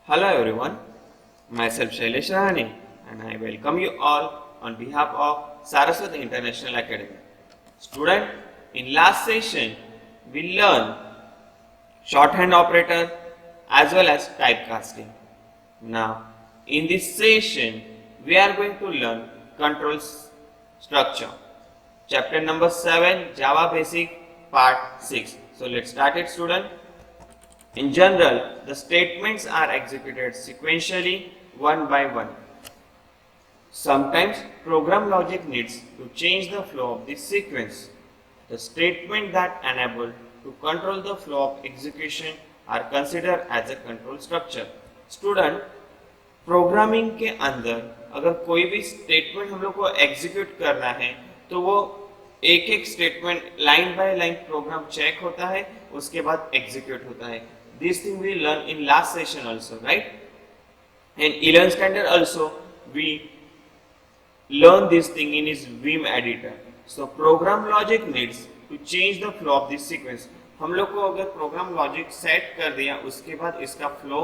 Hello everyone, myself Shailesh Rahane and I welcome you all on behalf of Saraswati International Academy. Student, in last session we learned shorthand operator as well as typecasting. Now, in this session we are going to learn controls structure. Chapter number 7, Java Basic Part 6. So let's start it, student. In general, the statements are executed sequentially one by one. Sometimes program logic needs to change the flow of this sequence. The statements that enable to control the flow of execution are considered as a control structure. Student, programming के अंदर अगर कोई भी statement हम लोग को execute करना है तो वो एक एक statement line by line program check होता है, उसके बाद एग्जीक्यूट होता है. This thing we learned in last session also, right? In 11th standard also we learn this thing in his Vim editor. So program logic needs to change the flow of this sequence. हम लोग को अगर program logic set कर दिया उसके बाद इसका flow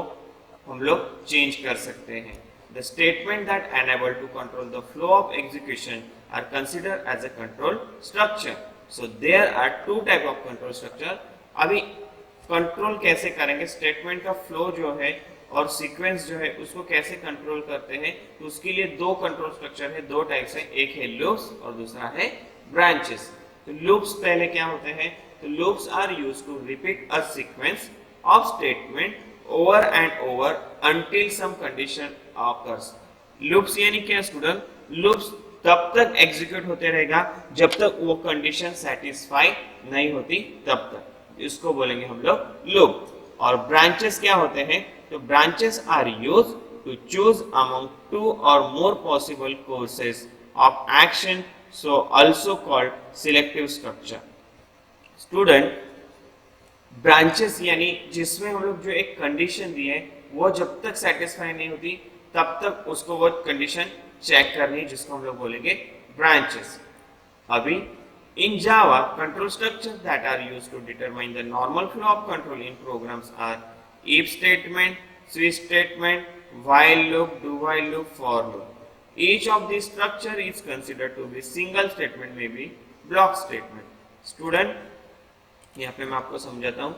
हम लोग चेंज कर सकते हैं. The statement that enable to control the flow of execution are considered as a control structure. So there are two type of control structure. अभी कंट्रोल कैसे करेंगे, स्टेटमेंट का फ्लो जो है और सीक्वेंस जो है उसको कैसे कंट्रोल करते हैं, तो उसके लिए दो कंट्रोल स्ट्रक्चर है, दो टाइप्स है, एक है लूप्स और दूसरा है ब्रांचेस. तो लूप्स पहले क्या होते हैं, तो loops are used to repeat a sequence of statement over and over until some condition occurs. Loops यानी क्या स्टूडेंट, लूप्स तब तक एग्जीक्यूट होते रहेगा जब तक वो कंडीशन सेटिस्फाई नहीं होती तब तक, इसको बोलेंगे हम लोग लूप. और ब्रांचेस क्या होते हैं, तो branches are use to choose among two or more possible courses of action, so also called selective structure. Student, branches यानी जिसमें हम लोग जो एक कंडीशन दी है वो जब तक सेटिस्फाई नहीं होती तब तक उसको वो कंडीशन चेक करनी, जिसको हम लोग बोलेंगे ब्रांचेस. अभी in Java, control structures that are used to determine the normal flow of control in programs are if statement, switch statement, while loop, do while loop, for loop. Each of these structure is considered to be single statement, may be block statement. Student, यहाँ पे मैं आपको समझाता हूँ.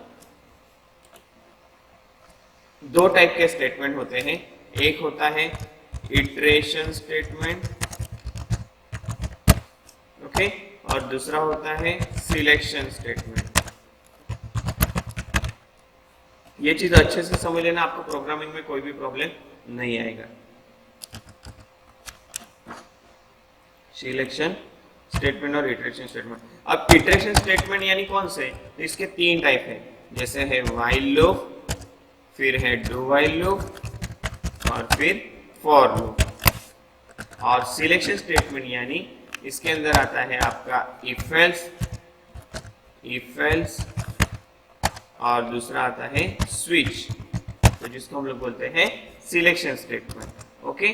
दो type के statement होते हैं, एक होता है इटरेशन स्टेटमेंट, ओके, और दूसरा होता है सिलेक्शन स्टेटमेंट. ये चीज अच्छे से समझ लेना, आपको प्रोग्रामिंग में कोई भी प्रॉब्लम नहीं आएगा. सिलेक्शन स्टेटमेंट और इटरेशन स्टेटमेंट. अब इटरेशन स्टेटमेंट यानी कौन से, तो इसके तीन टाइप है, जैसे है व्हाइल लूप, फिर है डू व्हाइल लूप और फिर फॉर लूप. और सिलेक्शन स्टेटमेंट यानी इसके अंदर आता है आपका इफ एल्स और दूसरा आता है स्विच, तो जिसको हम लोग बोलते हैं सिलेक्शन स्टेटमेंट. ओके,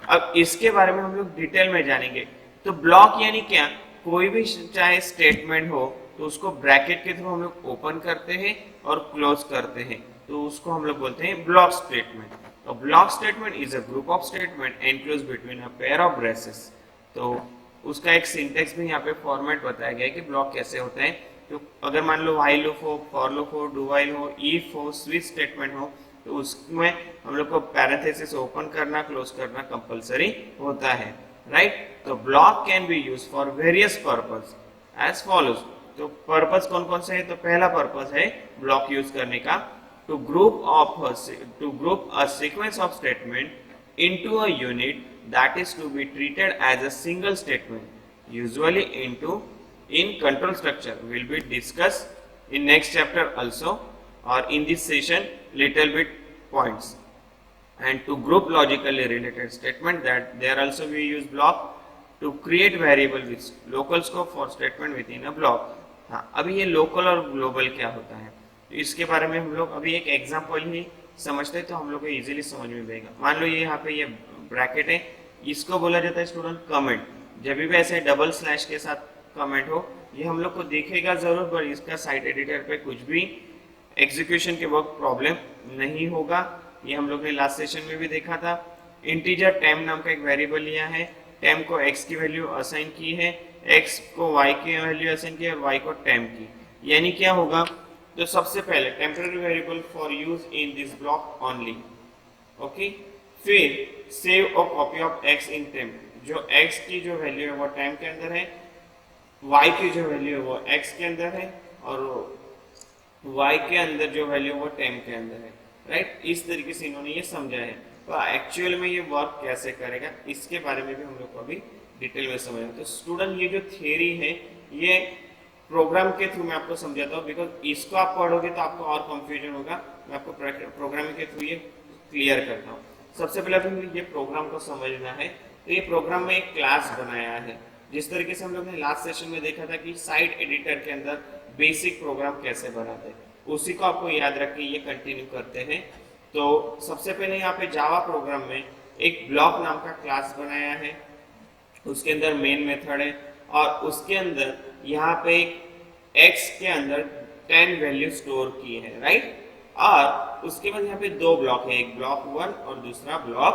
अब इसके बारे में हम लोग डिटेल में जानेंगे. तो ब्लॉक यानी क्या, कोई भी चाहे स्टेटमेंट हो तो उसको ब्रैकेट के थ्रू हम लोग ओपन करते हैं और क्लोज करते हैं, तो उसको हम लोग बोलते हैं ब्लॉक स्टेटमेंट. तो block statement is a group of statement enclose between a pair of braces. तो उसका एक सिंटेक्स भी यहाँ पे फॉर्मेट बताया गया है कि ब्लॉक कैसे होते हैं. तो अगर मान लो व्हाइल लूप हो, फॉर लूप हो, डू व्हाइल हो, इफ हो, स्विच स्टेटमेंट हो, तो उसमें हम लोग को पैरेंथेसिस ओपन करना क्लोज करना कंपलसरी होता है, राइट. तो block can be use for various purpose as follows. तो पर्पस कौन कौन से है, तो पहला पर्पस है ब्लॉक यूज करने का, to group a sequence of statement into a unit that is to be treated as a single statement, usually in control structure will be discussed in next chapter also, or in this session little bit points. And to group logically related statement, that there also we use block to create variable with local scope for statement within a block. हाँ, अभी ये local और global क्या होता है, तो इसके बारे में हम लोग अभी एक एग्जांपल ही समझते हैं तो हम लोग को इजीली समझ में आएगा. मान लो ये यहाँ पे ये ब्रैकेट है, इसको बोला जाता है स्टूडेंट कमेंट. जब भी ऐसे डबल स्लैश के साथ कमेंट हो, ये हम लोग को दिखेगा जरूर, पर इसका साइट एडिटर पे कुछ भी एग्जीक्यूशन के वक्त प्रॉब्लम नहीं होगा. ये हम लोग ने लास्ट सेशन में भी देखा था। इंटीजर टेम नाम का एक वेरिएबल लिया है, टेम को x की वैल्यू असाइन की है, x को y की वैल्यू असाइन की है और y को टेम की। यानी क्या होगा, तो सबसे पहले temporary variable for use in this block only, okay. फिर save a copy of x in temp, जो x की जो वैल्यू है वो टेम के अंदर है, y की जो वैल्यू है वो x के अंदर है और y के अंदर जो वैल्यू है वो टेम के अंदर है, राइट। इस तरीके से इन्होंने ये समझा है। तो एक्चुअल में ये वर्क कैसे करेगा इसके बारे में भी हम लोग को अभी डिटेल में समझना। तो स्टूडेंट ये जो थियरी है ये प्रोग्राम के थ्रू मैं आपको समझाता हूँ, बिकॉज इसको आप पढ़ोगे तो आपको और कंफ्यूजन होगा। मैं आपको प्रोग्रामिंग के थ्रू ये क्लियर करता हूँ। सबसे पहले हमें ये प्रोग्राम को समझना है। तो ये प्रोग्राम में एक क्लास बनाया है, जिस तरीके से हम लोग ने लास्ट सेशन में देखा था कि साइट एडिटर के अंदर बेसिक प्रोग्राम कैसे बनाते हैं, उसी को आपको याद रख के ये कंटिन्यू करते हैं। तो सबसे पहले यहाँ पे जावा प्रोग्राम में एक ब्लॉक नाम का क्लास बनाया है, उसके अंदर मेन मेथड है और उसके अंदर यहाँ पे x के अंदर 10 वैल्यू स्टोर की है, राइट। और उसके बाद यहाँ पे दो ब्लॉक है, एक ब्लॉक 1 और दूसरा ब्लॉक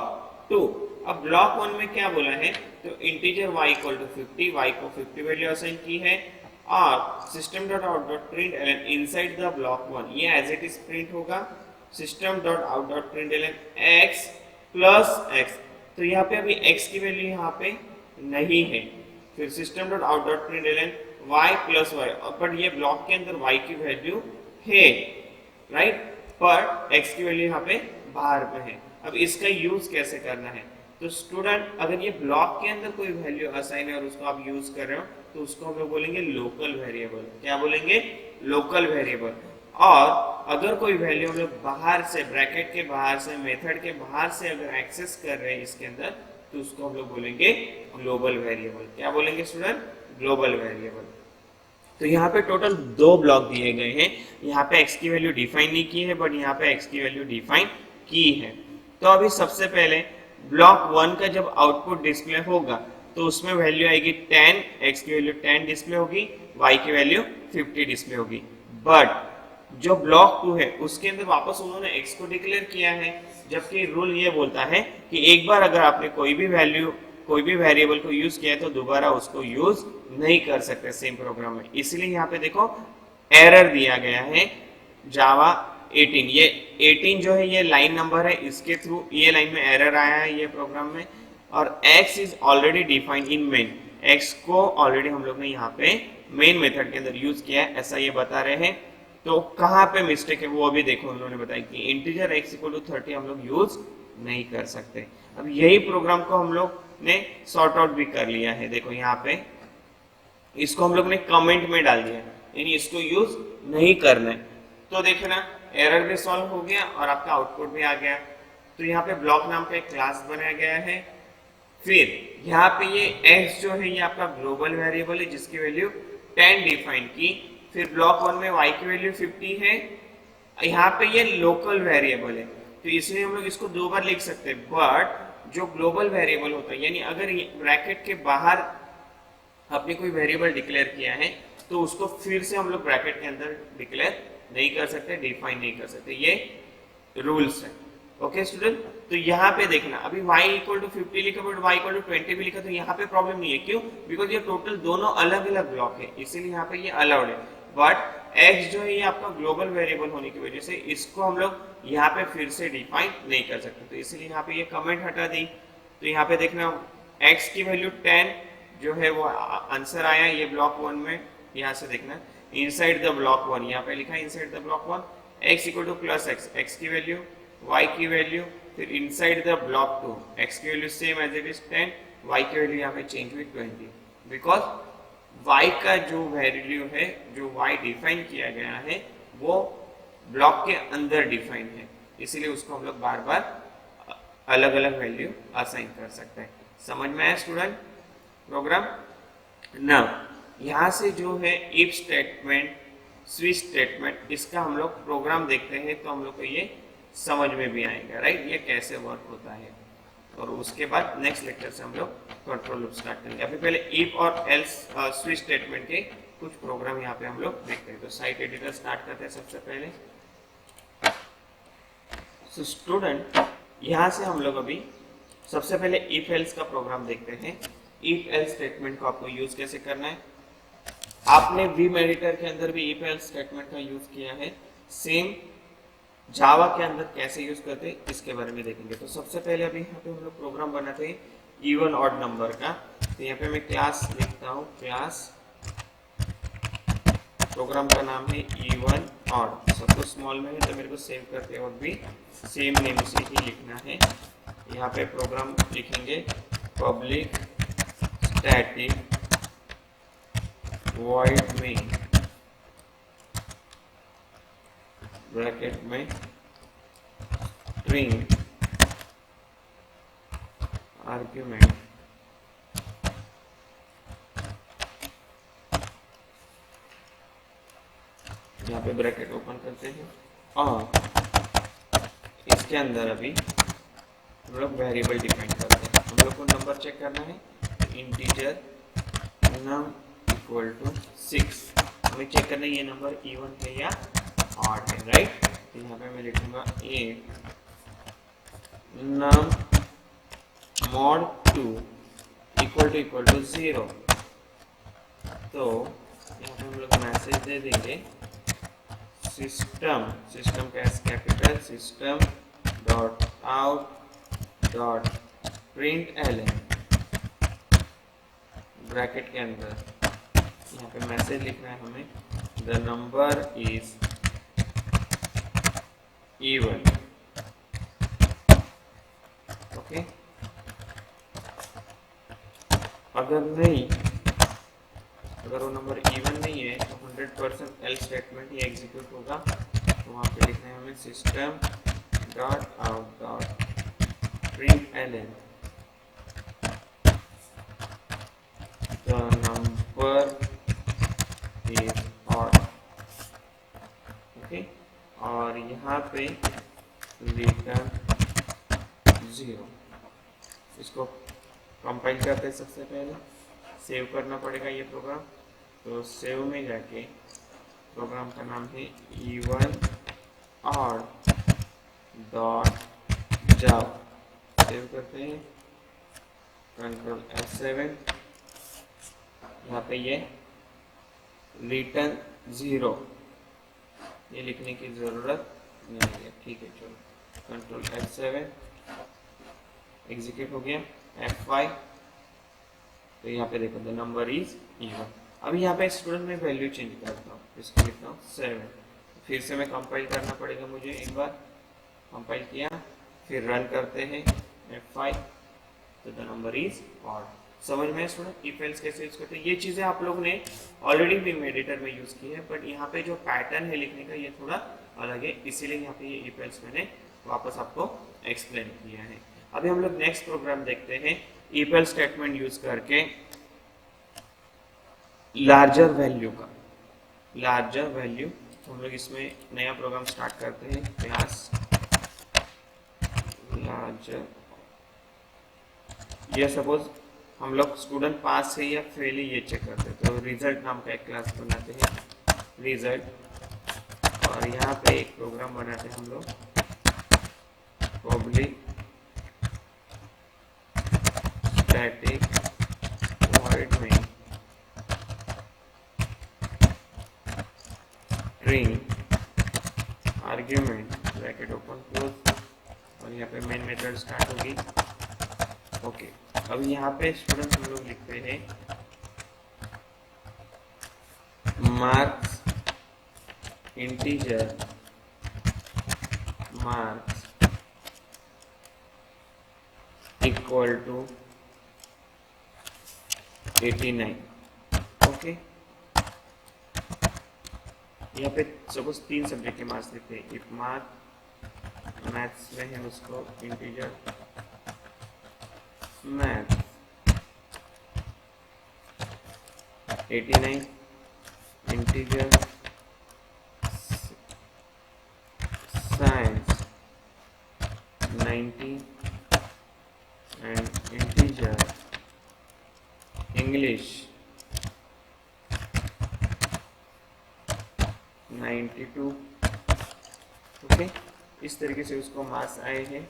2। अब ब्लॉक 1 में क्या बोला है, तो integer y equal to 50, y को 50 वैल्यू असाइन की है और system.out.println इनसाइड द ब्लॉक 1 ये एज इट इज प्रिंट होगा system.out.println x प्लस x। तो यहाँ पे अभी x की वैल्यू यहाँ पे नहीं है, फिर system.out.println y plus y, but ये ब्लॉक के अंदर y की वैल्यू है, राइट, पर x की वैल्यू यहाँ पे बाहर में है। अब इसका यूज कैसे करना है, तो स्टूडेंट अगर ये ब्लॉक के अंदर कोई वैल्यू असाइन है और उसको आप यूज कर रहे हो तो उसको हम लोग बोलेंगे लोकल वेरिएबल। क्या बोलेंगे, लोकल वेरिएबल। और अगर कोई वैल्यू हम लोग बाहर से, ब्रैकेट के बाहर से, मेथड के बाहर से अगर एक्सेस कर रहे हैं इसके अंदर, तो उसको हम लोग बोलेंगे ग्लोबल वेरिएबल। क्या बोलेंगे स्टूडेंट, ग्लोबल वेरिएबल। तो यहाँ पे टोटल दो ब्लॉक दिए गए हैं, यहाँ पे x की वैल्यू डिफाइन नहीं की है बट यहाँ पे x की वैल्यू डिफाइन की है। तो अभी सबसे पहले ब्लॉक 1 का जब आउटपुट डिस्प्ले होगा तो उसमें वैल्यू आएगी 10, x की वैल्यू 10 डिस्प्ले होगी, y की वैल्यू 50 डिस्प्ले होगी। बट जो ब्लॉक 2 है उसके अंदर वापस उन्होंने x को डिक्लेयर किया है, जबकि रूल ये बोलता है कि एक बार अगर आपने कोई भी वैल्यू, कोई भी वेरिएबल को यूज किया है तो दोबारा उसको यूज नहीं कर सकते सेम प्रोग्राम में। इसलिए यहाँ पे देखो एरर दिया गया है जावा 18। ये 18 जो है ये लाइन नंबर है, इसके थ्रू ये लाइन में एरर आया है ये प्रोग्राम में। और x is already defined in main, x को ऑलरेडी हम लोग ने यहाँ पे मेन मेथड के अंदर यूज किया है, ऐसा ये बता रहे हैं। तो कहाँ पे मिस्टेक है वो अभी देखो, उन्होंने बताया कि इंटीजर x इक्वल टू 30 हम लोग यूज नहीं कर सकते। अब यही प्रोग्राम को हम लोग ने सॉर्ट आउट भी कर लिया है। देखो यहाँ पे इसको हम लोग ने कमेंट में डाल दिया, यानी इसको यूज नहीं करना है। तो देखना एरर भी सॉल्व हो गया और आपका आउटपुट भी आ गया। तो यहाँ पे ब्लॉक नाम का एक क्लास बनाया गया है। फिर यहाँ पे ये x जो है ये आपका ग्लोबल वेरिएबल है जिसकी वैल्यू 10 डिफाइन की। फिर ब्लॉक 1 में y की वैल्यू 50 है, यहाँ पे ये लोकल वेरिएबल है तो इसलिए हम लोग इसको दो बार लिख सकते हैं। बट जो ग्लोबल वेरिएबल होता है, यानी अगर ब्रैकेट के बाहर आपने कोई वेरिएबल डिक्लेयर किया है तो उसको फिर से हम लोग ब्रैकेट के अंदर डिक्लेयर नहीं कर सकते, डिफाइन नहीं कर सकते, ये रूल्स है। ओके स्टूडेंट, तो यहाँ पे देखना अभी y इक्वल टू 50 लिखा बट y इक्वल टू 20 भी लिखा, तो यहाँ पे प्रॉब्लम नहीं है। क्यों? बिकॉज ये टोटल दोनों अलग अलग ब्लॉक है, इसीलिए यहाँ पे ये अलाउड है। बट x जो है ये आपका ग्लोबल वेरिएबल होने की वजह से इसको हम लोग यहाँ पे फिर से डिफाइन नहीं कर सकते, तो इसीलिए यहाँ पे ये कमेंट हटा दी। तो यहाँ पे देखना x की वैल्यू 10 जो है वो आंसर आया ये ब्लॉक 1 में। यहाँ से देखना इनसाइड द ब्लॉक 1, यहाँ पे लिखा है inside the block 1 x equal to plus x की वैल्यू, y की वैल्यू, फिर इनसाइड द ब्लॉक 2 x की value same as it is 10, y की वैल्यू यहाँ पे चेंज हुई 20, बिकॉज y का जो वैल्यू है, जो y डिफाइन किया गया है वो ब्लॉक के अंदर डिफाइन है, इसीलिए उसको हम लोग बार बार अलग अलग वैल्यू असाइन कर सकते हैं। समझ में आया स्टूडेंट प्रोग्राम ना? यहाँ से जो है इफ स्टेटमेंट, स्विच स्टेटमेंट, इसका हम लोग प्रोग्राम देखते हैं तो हम लोग को ये समझ में भी आएगा, राइट, ये कैसे वर्क होता है। और उसके बाद नेक्स्ट लेक्चर से हम लोग कंट्रोल लूप स्टार्ट करेंगे। अभी पहले इफ और एल्स स्विच स्टेटमेंट के कुछ प्रोग्राम यहाँ पे हम लोग देखते हैं। तो साइट एडिटर स्टार्ट करते हैं सबसे पहले। सो स्टूडेंट, यहाँ से हम लोग अभी सबसे पहले इफ एल्स का प्रोग्राम देखते हैं। इफ एल्स स्टेटमेंट को आपको यूज कैसे करना है। आपने वीम एडिटर के अंदर भी इफ एल्स स्टेटमेंट का यूज किया है, सेम जावा के अंदर कैसे यूज करते हैं इसके बारे में देखेंगे। तो सबसे पहले अभी यहाँ पे हम लोग प्रोग्राम बनाते हैं इवन ऑड नंबर का। तो यहाँ पे मैं क्लास लिखता हूँ, क्लास, प्रोग्राम का नाम है इवन ऑड, सब कुछ स्मॉल में है तो मेरे को सेव करते वक्त भी सेम नेम से ही लिखना है। यहाँ पे प्रोग्राम लिखेंगे पब्लिक स्टैटिक वॉइड में ब्रैकेट में स्ट्रिंग आर्ग्यूमेंट यहाँ पे ब्रैकेट ओपन करते हैं और इसके अंदर अभी हम लोग वेरिएबल डिफाइन करते हैं। हम लोग को नंबर चेक करना है, इंटीजर नम इक्वल टू 6। हमें चेक करना है ये नंबर इवन है या ऑड है, राइट। तो यहाँ पे मैं लिखूंगा 8 नम मॉड 2 इक्वल टू 0। तो यहाँ पे हम लोग मैसेज दे देंगे system capital system dot out dot print L bracket के अंदर यहाँ पे मैसेज लिखना है हमें, the number is even. Okay, अगर वो नंबर इवन नहीं है तो 100% एल स्टेटमेंट ही एग्जीक्यूट होगा। तो वहाँ पे लिखना है हमें system dot out dot print L the number is odd. Okay, और यहाँ पे रिटर्न 0। इसको कंपाइल करते हैं। सबसे पहले सेव करना पड़ेगा ये प्रोग्राम। तो सेव में जाके प्रोग्राम का नाम है इवन ऑड डॉट जाव, सेव करते हैं, कंट्रोल F7। यहाँ पे ये रिटर्न 0 ये लिखने की ज़रूरत नहीं है, ठीक है। चलो कंट्रोल F7, एग्जीक्यूट हो गया। F5, तो यहाँ पे देखो द नंबर इज इवन। अब यहाँ पे स्टूडेंट में वैल्यू चेंज करता हूँ, इसको लिखता हूँ 7। फिर से मैं कंपाइल करना पड़ेगा मुझे, एक बार कंपाइल किया फिर रन करते हैं F5, तो द नंबर इज ऑड। समझ में स्टूडेंट इफ एल्स कैसे यूज करते हैं। ये चीज़ें आप लोग ने ऑलरेडी वीम एडिटर में यूज की है, बट यहाँ पे जो पैटर्न है लिखने का ये थोड़ा अलग है, इसीलिए यहाँ पे ये इफ एल्स मैंने वापस आपको एक्सप्लेन किया है। अभी हम लोग नेक्स्ट प्रोग्राम देखते हैं इफ एल्स स्टेटमेंट यूज करके लार्जर वैल्यू का। लार्जर वैल्यू तो हम लोग इसमें नया प्रोग्राम स्टार्ट करते हैं, क्लास लार्जर। ये सपोज हम लोग स्टूडेंट पास है या फेल है ये चेक करते हैं, तो रिजल्ट नाम का एक क्लास बनाते हैं रिजल्ट, और यहाँ पे एक प्रोग्राम बनाते हैं हम लोग public static void main string argument bracket open close, और यहाँ पे मेन मेथड स्टार्ट होगी। ओके, अब यहाँ पे स्टूडेंट हम लोग लिखते हैं marks integer marks equal to 89। Okay, यहाँ पे सपोज 3 सब्जेक्ट के मार्क्स लिखते हैं। इफ मैथ्स में है उसको integer math 89, integer science 90 and integer English 92। Okay, इस तरीके से उसको मार्क्स आए हैं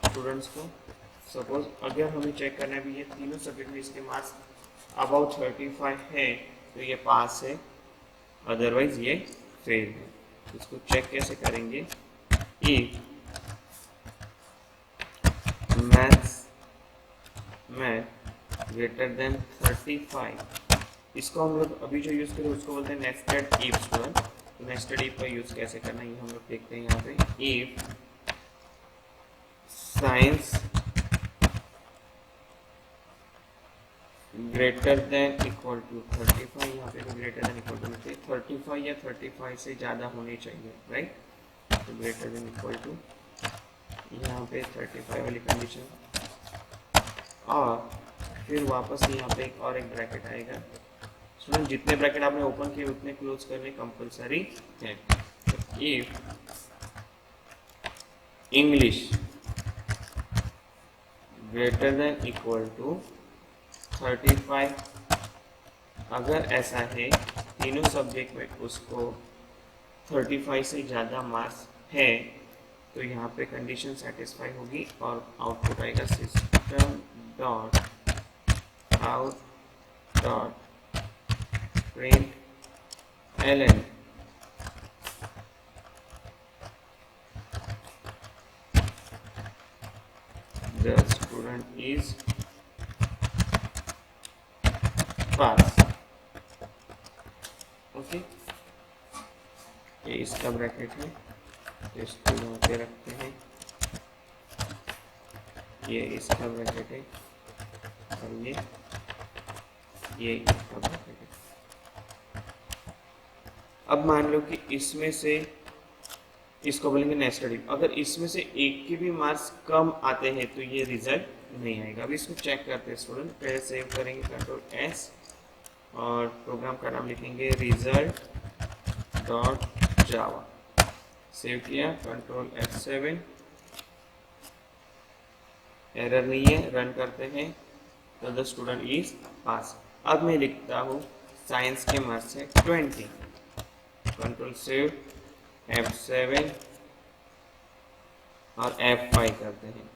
स्टूडेंट्स को। सपोज अगर हमें चेक करना है भी ये तीनों सब्जेक्ट में इसके मार्क्स अबाउट 35 है तो ये पास है, अदरवाइज ये फेल है। इसको चेक कैसे करेंगे, इफ मैथ्स में ग्रेटर देन 35, इसको हम लोग अभी जो यूज़ करें उसको बोलते हैं नेस्टेड इफ स्टूडेंट। तो नेस्टेड इफ का यूज़ कैसे करना है ये हम लोग देखते हैं यहाँ पे। If science greater than equal to 35, यहाँ पे तो ग्रेटर देन इक्वल टू नहीं, 35 या 35 से ज़्यादा होने चाहिए, राइट। तो ग्रेटर देन इक्वल टू यहाँ पे 35 वाली कंडीशन, और फिर वापस यहाँ पे एक ब्रैकेट आएगा। स्टूडेंट जितने ब्रैकेट आपने ओपन किए उतने क्लोज करने कंपलसरी है। If English greater than equal to 35, अगर ऐसा है तीनों सब्जेक्ट में उसको 35 से ज़्यादा मार्क्स है तो यहाँ पे कंडीशन सेटिस्फाई होगी और आउटपुट आएगा system dot out dot print LN the student is pass. Okay, ये इसका ब्रैकेट है, इसको यहाँ पे रखते हैं, ये इसका ब्रैकेट है और ये इसका ब्रैकेट है। अब मान लो कि इसमें से इसको बोलेंगे नेस्टेड इफ, अगर इसमें से एक के भी मार्क्स कम आते हैं तो ये रिजल्ट नहीं आएगा। अभी इसको चेक करते हैं स्टूडेंट, पहले सेव करेंगे कंट्रोल एस और प्रोग्राम का नाम लिखेंगे रिजल्ट डॉट जावा। सेव किया, कंट्रोल F7, एरर नहीं है, रन करते हैं तो द स्टूडेंट इज पास। अब मैं लिखता हूँ साइंस के मार्क्स है 20, कंट्रोल सेव, F7 और F5 करते हैं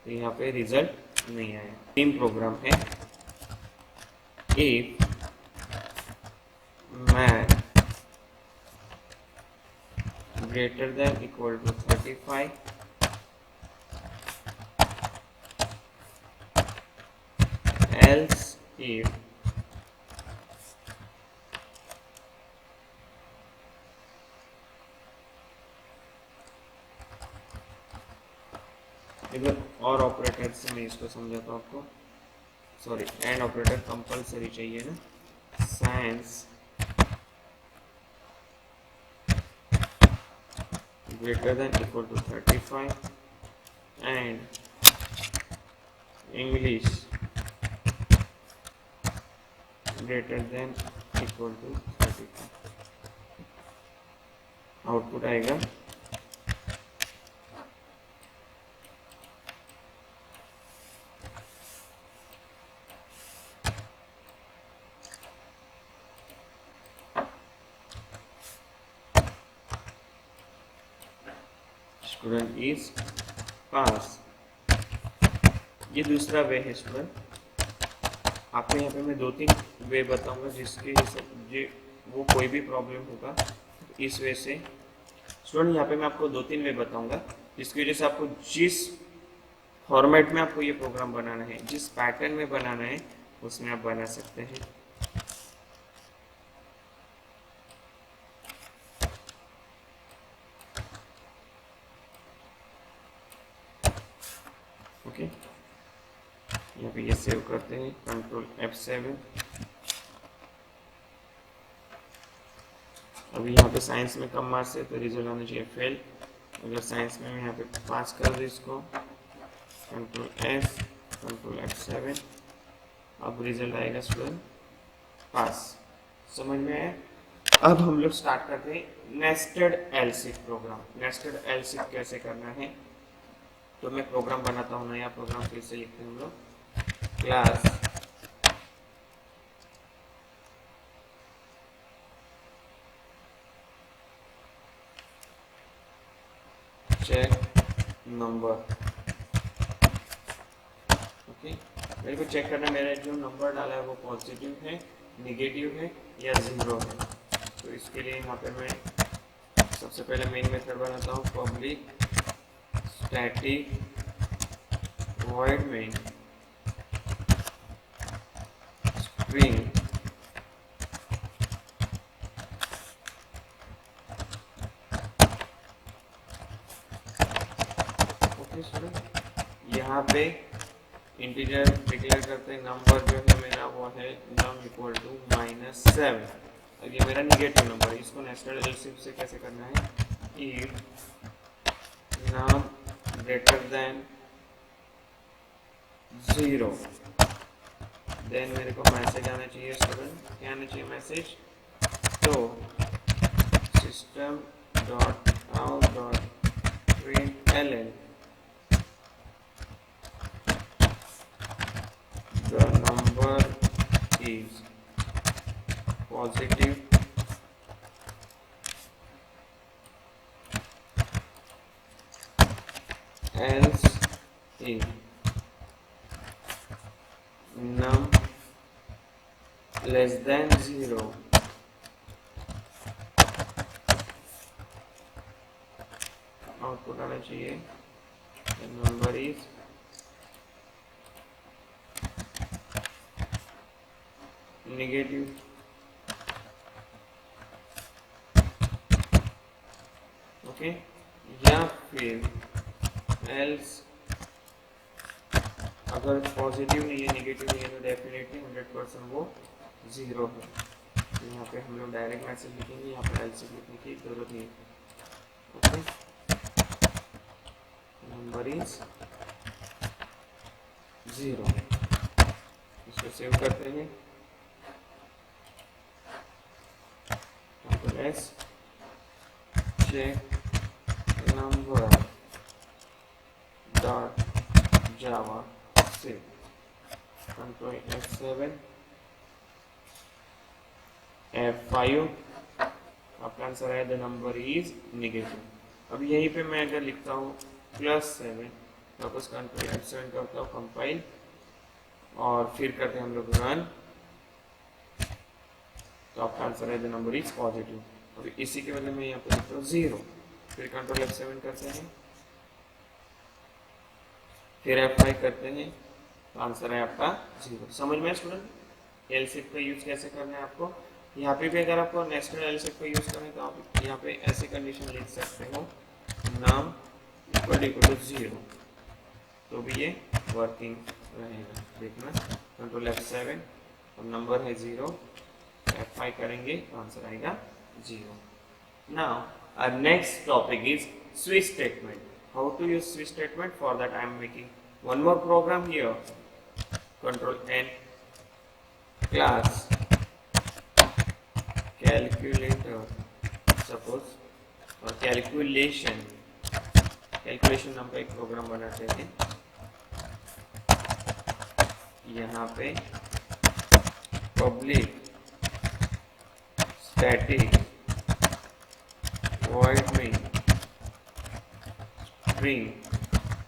तो यहाँ पे रिजल्ट नहीं आया। सेम प्रोग्राम है, if math greater than equal to 35 else if इधर और ऑपरेटर से मैं इसको समझाता हूँ आपको, सॉरी एंड ऑपरेटर कंपलसरी चाहिए ना। Science greater than equal to 35 and English greater than equal to 35, output आएगा स्टूडेंट इज पास। ये दूसरा वे है स्टूडेंट, आपको यहाँ पे मैं 2-3 वे बताऊंगा जिसके वो कोई भी प्रॉब्लम होगा इस वे से। स्टूडेंट यहाँ पे मैं आपको 2-3 वे बताऊंगा जिसकी वजह से आपको जिस फॉर्मेट में आपको ये प्रोग्राम बनाना है, जिस पैटर्न में बनाना है उसमें आप बना सकते हैं। ओके, यहाँ पे ये सेव करते हैं, कंट्रोल F7। अभी यहाँ पे साइंस में कम मार्क्स है तो रिजल्ट आना चाहिए फेल। अगर साइंस में मैं यहाँ पे पास कर दूँ इसको, कंट्रोल S, कंट्रोल F7, अब रिजल्ट आएगा स्टूडेंट पास। समझ में आया? अब हम लोग स्टार्ट करते हैं nested else if program. Nested else if कैसे करना है, तो मैं प्रोग्राम बनाता हूँ, नया प्रोग्राम फिर से लिखते हैं हम लोग, क्लास चेक नंबर। ओके, मेरे को चेक करना मेरा जो नंबर डाला है वो पॉजिटिव है, नेगेटिव है या ज़ीरो है। तो इसके लिए यहाँ पे मैं सबसे पहले मेन मेथड बनाता हूँ, public static void main string यहाँ पे इंटीजर डिक्लेयर करते हैं, नंबर जो है मेरा वो है num इक्वल टू -7। अब ये मेरा निगेटिव नंबर है, इसको नेस्टेड एलसीएम से कैसे करना है, if num greater than 0 then मेरे को मैसेज आना चाहिए स्टूडेंट, क्या आना चाहिए मैसेज, तो system dot out dot println the number is positive else if num less than 0 output आना चाहिए the number is negative. Okay, या फिर एल्स अगर पॉजिटिव नहीं है नेगेटिव नहीं है तो डेफिनेटली 100% वो 0 है। तो यहाँ पे हम लोग डायरेक्ट मैसेज लिखेंगे, यहाँ पे एल्स लिखने की जरूरत नहीं। ओके, नंबर इज 0, इसको सेव करते हैं। Let's check number dot java save, Control F7 F5, आपका आंसर है द नंबर इज नेगेटिव। अब यहीं पे मैं अगर लिखता हूँ +7, वापस Control F7 करता हूँ, कंपाइल और फिर करते हैं हम लोग रन, तो आपका आंसर है द नंबर इज पॉजिटिव। अभी इसी के बदले में यहाँ पे लिखता हूँ 0, फिर Control F7 करते हैं, फिर F5 करते हैं, तो आंसर है आपका 0। समझ में स्टूडेंट एल्स इफ का यूज कैसे करना है आपको। यहाँ पे भी अगर आपको नेस्टेड एल्स इफ का यूज करना है तो आप यहाँ पे ऐसी कंडीशन लिख सकते हो, num इक्वल टू 0, तो भी ये वर्किंग रहेगा। देखना Control F7, अब नंबर है 0, F5 करेंगे तो आंसर आएगा 0। Now our next topic is switch statement. How to use switch statement? For that I am making one more program here. Control N, class calculator, suppose, और calculation नाम का एक programme बनाते हैं। यहाँ पे public static void main string.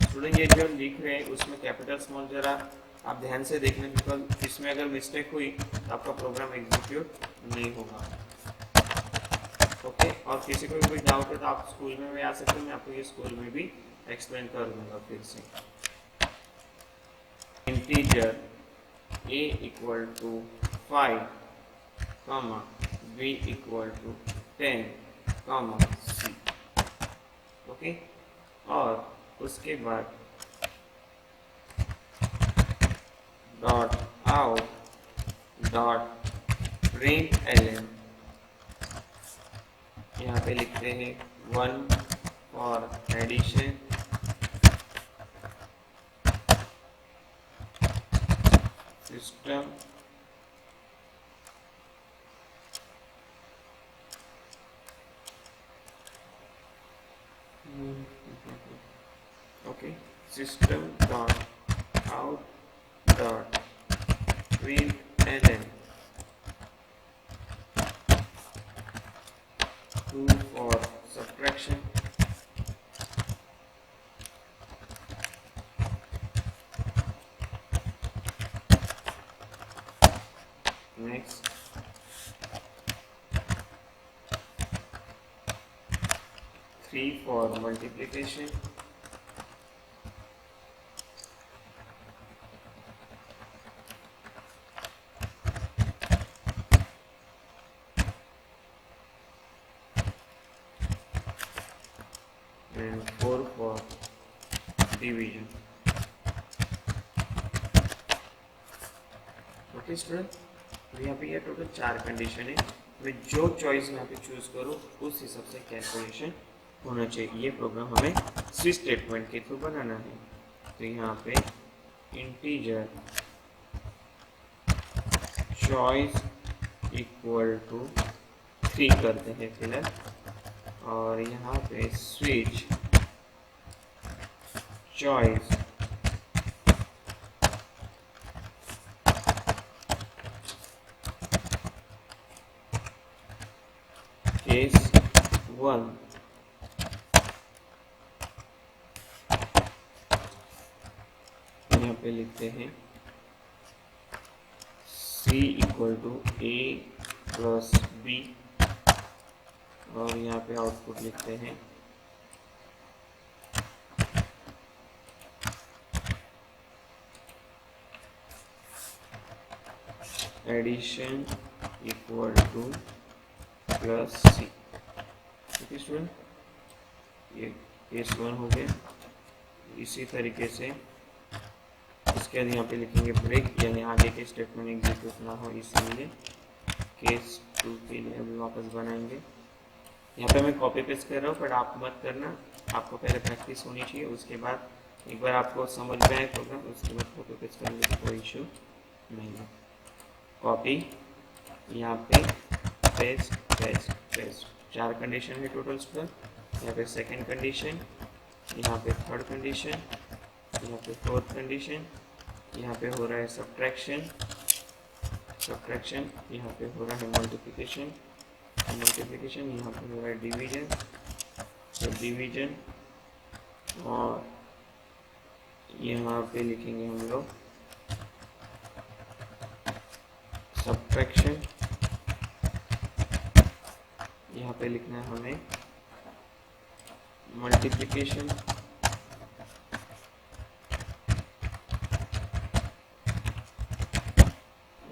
Student ये जो लिख रहे हैं उसमें कैपिटल स्मॉल जरा आप ध्यान से देखना, बिकॉज इसमें अगर मिस्टेक हुई तो आपका प्रोग्राम एग्जीक्यूट नहीं होगा। ओके, और किसी को भी कोई डाउट है तो आप स्कूल में भी आ सकते हो, मैं आपको ये स्कूल में भी एक्सप्लेन कर दूंगा फिर से। Integer a equal to 5, b equal to 10, c। Okay, और उसके बाद डॉट आउट डॉट println, यहाँ पे लिखते हैं 1 for addition, system okay, system dot out dot println 2 for subtraction, 3 for multiplication, and 4 for division. Okay student, तो यहाँ पे ये टोटल 4 कंडीशन है। मैं जो चॉइस यहाँ पे चूज करूँ उस हिसाब से कैलकुलेशन होना चाहिए। ये प्रोग्राम हमें स्विच स्टेटमेंट के थ्रू बनाना है। तो यहाँ पे इंटीजर चॉइस इक्वल टू 3 करते हैं फिलहाल, और यहाँ पे स्विच चॉइस केस 1 यहाँ पे लिखते हैं C equal to A plus B, और यहाँ पे आउटपुट लिखते हैं addition equal to plus C. ठीक स्टूडेंट, ये केस 1 हो गया। इसी तरीके से इसके बाद यहाँ पे लिखेंगे ब्रेक, यानी आगे के स्टेटमेंट एग्जीक्यूट ना हो, इसलिए केस 2 के लिए अभी वापस बनाएंगे। यहाँ पे मैं कॉपी पेस्ट कर रहा हूँ, बट आप मत करना, आपको पहले प्रैक्टिस होनी चाहिए। उसके बाद एक बार आपको समझ में आए प्रोग्राम, उसके बाद कॉपी पेस्ट करने की कोई इशू नहीं है। कॉपी, यहाँ पे पेस्ट पेस्ट पेस्ट, 4 कंडीशन है टोटल स्टूडेंट। यहाँ पे सेकंड कंडीशन, यहाँ पे थर्ड कंडीशन, यहाँ पे फोर्थ कंडीशन, यहाँ पे हो रहा है सब्ट्रैक्शन, यहाँ पे हो रहा है मल्टीप्लिकेशन, यहाँ पे हो रहा है डिवीजन, और यहाँ पे लिखेंगे हम लोग सब्ट्रैक्शन। यहाँ पे लिखना है हमें मल्टीप्लिकेशन,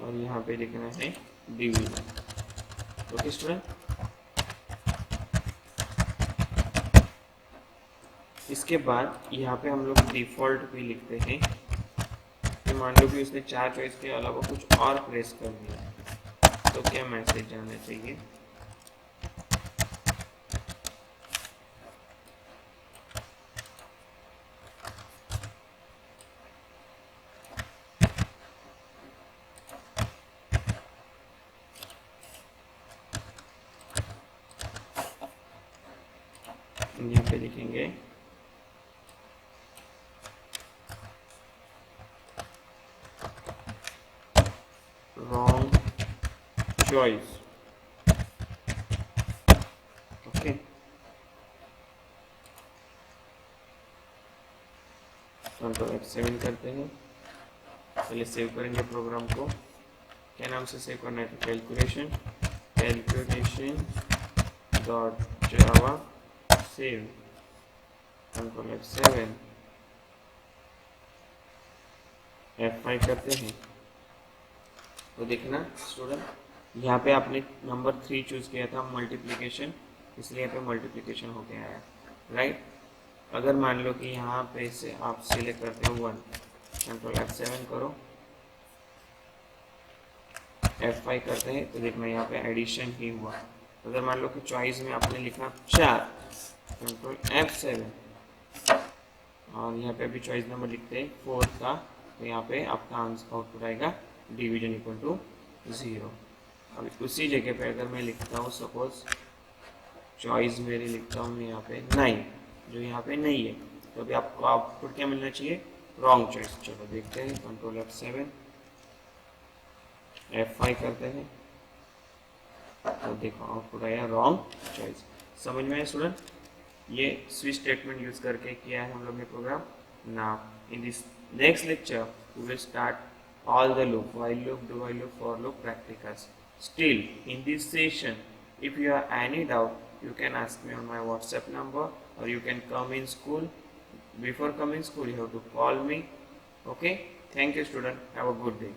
और यहाँ पे लिखना है डिवीजन। ओके स्टूडेंट, इसके बाद यहाँ पे हम लोग डिफ़ॉल्ट भी लिखते हैं कि मान लो कि उसने 4 चॉइस के अलावा कुछ और प्रेस कर दिया, तो क्या मैसेज जाना चाहिए। यहाँ पे लिखेंगे wrong choice. Okay, control F7 करते हैं। पहले सेव करेंगे प्रोग्राम को। क्या नाम से सेव करना है, तो कैलकुलेशन डॉट जावा सेव, कंट्रोल F7, F5 करते हैं। तो देखना स्टूडेंट, यहाँ पे आपने नंबर 3 चूज किया था मल्टीप्लिकेशन, इसलिए यहाँ पे मल्टीप्लिकेशन हो गया है, राइट। अगर मान लो कि यहाँ पे से आप सिलेक्ट करते हो 1, कंट्रोल F7 करो, F5 करते हैं, तो देखना यहाँ पे एडिशन ही हुआ। अगर मान लो कि चॉइस में आपने लिखा 4, कंट्रोल F7, और यहाँ पे अभी चॉइस नंबर लिखते हैं 4 का, तो यहाँ पे आपका आंसर आउटपुट आएगा डिवीजन इक्वल टू 0। अभी उसी जगह पे अगर मैं लिखता हूँ सपोज चॉइस मेरी लिखता हूँ मैं यहाँ पे 9, जो यहाँ पे नहीं है, तो अभी आपको आउटपुट क्या मिलना चाहिए, रॉन्ग चॉइस। चलो देखते हैं, कंट्रोल F7, F5 करते हैं, तो देखो आउटपुट आया रॉन्ग चॉइस। समझ में आया स्टूडेंट, ये स्विच स्टेटमेंट यूज करके किया है हम लोग ने program. Now in this next lecture we will start all the loop, while loop, do while loop, for loop practicals. Still in this session, if you have any doubt, you can ask me on my WhatsApp number, or you can come in school. Before coming school, you have to call me. Okay, thank you student, have a good day.